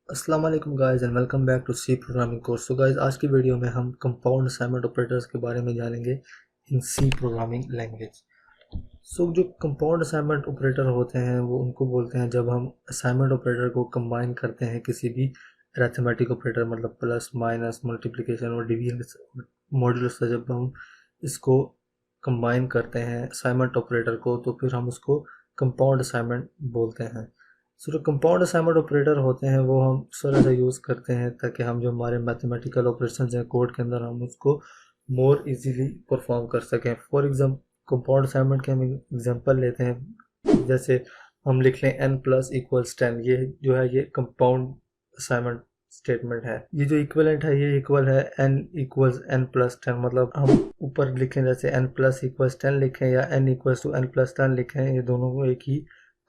अस्सलाम वालेकुम guys and welcome back to C programming course. तो गाइस आज की वीडियो में हम कंपाउंड असाइनमेंट ऑपरेटर्स के बारे में जानेंगे इन सी प्रोग्रामिंग लैंग्वेज। जो कंपाउंड असाइनमेंट ऑपरेटर होते हैं वो उनको बोलते हैं जब हम असाइनमेंट ऑपरेटर को कंबाइन करते हैं किसी भी अरिथमेटिक ऑपरेटर, मतलब प्लस माइनस मल्टीप्लिकेशन और डिवीजन मॉड्यूलस से जब हम इसको कंबाइन करते हैं असाइनमेंट ऑपरेटर को, तो फिर हम उसको कंपाउंड असाइनमेंट बोलते हैं। जो कंपाउंड असाइनमेंट ऑपरेटर होते हैं वो हम इस तरह से यूज़ करते हैं ताकि हम जो हमारे मैथमेटिकल ऑपरेशंस हैं कोड के अंदर हम उसको मोर इजीली परफॉर्म कर सकें। फॉर एग्जाम्पल कंपाउंड असाइनमेंट के हम एग्जांपल लेते हैं, जैसे हम लिख लें n प्लस इक्वल्स 10। ये जो है ये कंपाउंड असाइनमेंट स्टेटमेंट है। ये जो इक्वलेंट है ये इक्वल है n इक्वल्स n प्लस 10, मतलब हम ऊपर लिखें जैसे n प्लस इक्वल्स 10 लिखें या n equals to n plus 10 लिखें, ये दोनों को एक ही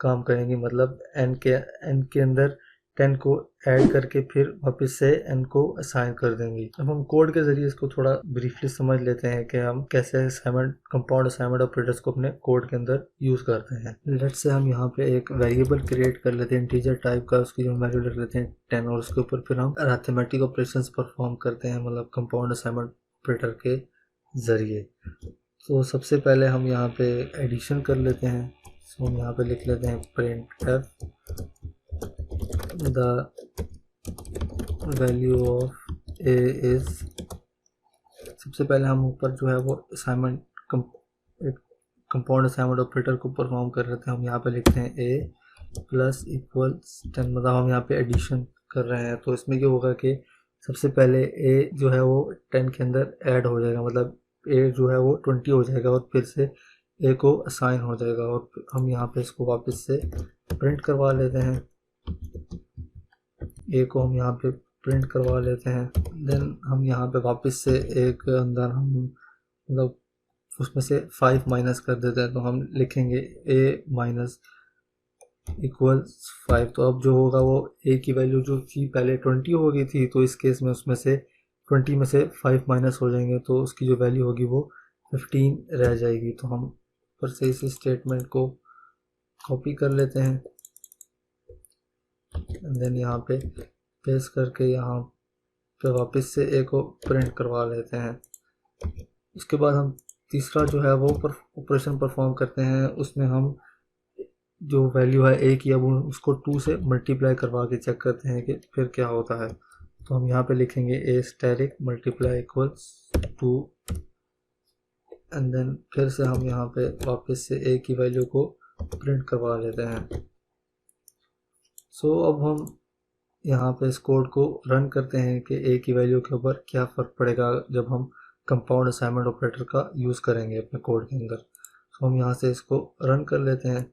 काम करेंगे। मतलब n के अंदर 10 को ऐड करके फिर वापस से n को असाइन कर देंगे। अब हम कोड के ज़रिए इसको थोड़ा ब्रीफली समझ लेते हैं कि हम कैसे कंपाउंड असाइनमेंट ऑपरेटर्स को अपने कोड के अंदर यूज़ करते हैं। लेट्स से हम यहाँ पे एक वेरिएबल क्रिएट कर लेते हैं इंटीजर टाइप का, उसकी जो वैल्यू रख लेते हैं 10 और उसके ऊपर फिर हम अरिथमेटिक ऑपरेशंस परफॉर्म करते हैं, मतलब कंपाउंड असाइनमेंट ऑपरेटर के ज़रिए। तो सबसे पहले हम यहाँ पे एडिशन कर लेते हैं। हम यहाँ पे लिख लेते हैं print F the value of A is. सबसे पहले हम ऊपर जो है वो असाइनमेंट कंपाउंड असाइनमेंट ऑपरेटर को परफॉर्म कर रहे थे। हम यहाँ पे लिखते हैं ए प्लस इक्वल्स 10, मतलब हम यहाँ पे एडिशन कर रहे हैं। तो इसमें क्या होगा कि सबसे पहले ए जो है वो 10 के अंदर ऐड हो जाएगा, मतलब ए जो है वो 20 हो जाएगा और फिर से ए को असाइन हो जाएगा। और हम यहाँ पे इसको वापस से प्रिंट करवा लेते हैं, ए को हम यहाँ पे प्रिंट करवा लेते हैं। देन हम यहाँ पे वापस से एक अंदर हम मतलब उसमें से 5 माइनस कर देते हैं, तो हम लिखेंगे ए माइनस इक्वल्स 5। तो अब जो होगा वो ए की वैल्यू जो थी पहले 20 हो गई थी, तो इस केस में उसमें से 20 में से 5 माइनस हो जाएंगे तो उसकी जो वैल्यू होगी वो 15 रह जाएगी। तो हम ऊपर से इस स्टेटमेंट को कॉपी कर लेते हैं, देन यहाँ पे पेस्ट करके यहाँ पे वापस से ए को प्रिंट करवा लेते हैं। उसके बाद हम तीसरा जो है वो ऑपरेशन परफॉर्म करते हैं। उसमें हम जो वैल्यू है ए की अब उसको 2 से मल्टीप्लाई करवा के चेक करते हैं कि फिर क्या होता है। तो हम यहाँ पे लिखेंगे a static multiply equals 2 and then फिर से हम यहाँ पे वापस से ए की वैल्यू को प्रिंट करवा लेते हैं। अब हम यहाँ पे इस कोड को रन करते हैं कि ए की वैल्यू के ऊपर क्या फ़र्क पड़ेगा जब हम कंपाउंड असाइनमेंट ऑपरेटर का यूज़ करेंगे अपने कोड के अंदर। हम यहाँ से इसको रन कर लेते हैं।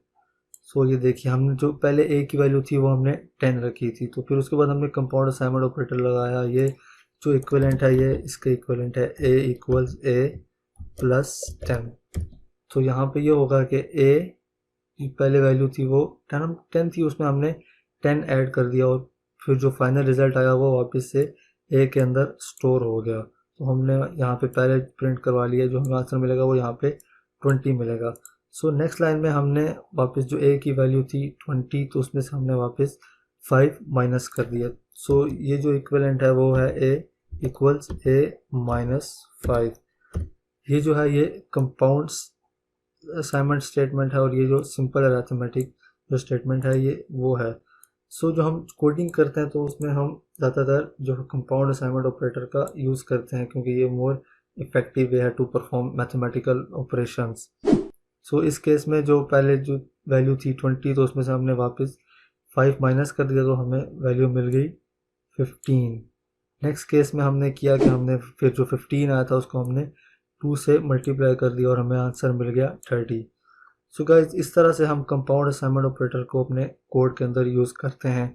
ये देखिए हमने जो पहले ए की वैल्यू थी वो हमने 10 रखी थी, तो फिर उसके बाद हमने कंपाउंड असाइनमेंट ऑपरेटर लगाया। ये जो इक्विवेलेंट है ये इसके इक्विवेलेंट है ए इक्वल्स ए प्लस 10। तो यहाँ पे ये होगा कि ए की पहले वैल्यू थी वो 10 थी, उसमें हमने 10 ऐड कर दिया और फिर जो फाइनल रिजल्ट आया वो वापस से ए के अंदर स्टोर हो गया। तो हमने यहाँ पे पहले प्रिंट करवा लिया, जो हमें आंसर मिलेगा वो यहाँ पे 20 मिलेगा। नेक्स्ट लाइन में हमने वापस जो ए की वैल्यू थी 20, तो उसमें से हमने वापस 5 माइनस कर दिया। ये जो इक्विवेलेंट है वो है ए इक्वल्स ए माइनस 5। ये जो है ये कंपाउंड असाइनमेंट स्टेटमेंट है और ये जो सिंपल अरिथमेटिक जो स्टेटमेंट है ये वो है। जो हम कोडिंग करते हैं तो उसमें हम ज़्यादातर जो कंपाउंड असाइनमेंट ऑपरेटर का यूज़ करते हैं क्योंकि ये मोर इफेक्टिव वे है टू परफॉर्म मैथमेटिकल ऑपरेशंस। इस केस में जो पहले जो वैल्यू थी 20, तो उसमें से हमने वापस 5 माइनस कर दिया तो हमें वैल्यू मिल गई 15। नेक्स्ट केस में हमने किया कि हमने फिर जो 15 आया था उसको हमने 2 से मल्टीप्लाई कर दिया और हमें आंसर मिल गया 30। गाइज इस तरह से हम कंपाउंड असाइनमेंट ऑपरेटर को अपने कोड के अंदर यूज़ करते हैं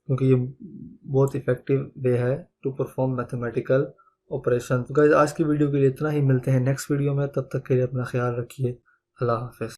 क्योंकि ये बहुत इफेक्टिव वे है to perform mathematical operation. Guys आज की वीडियो के लिए इतना ही, मिलते हैं नेक्स्ट वीडियो में, तब तक के लिए अपना ख्याल रखिए। अल्लाह हाफिज़।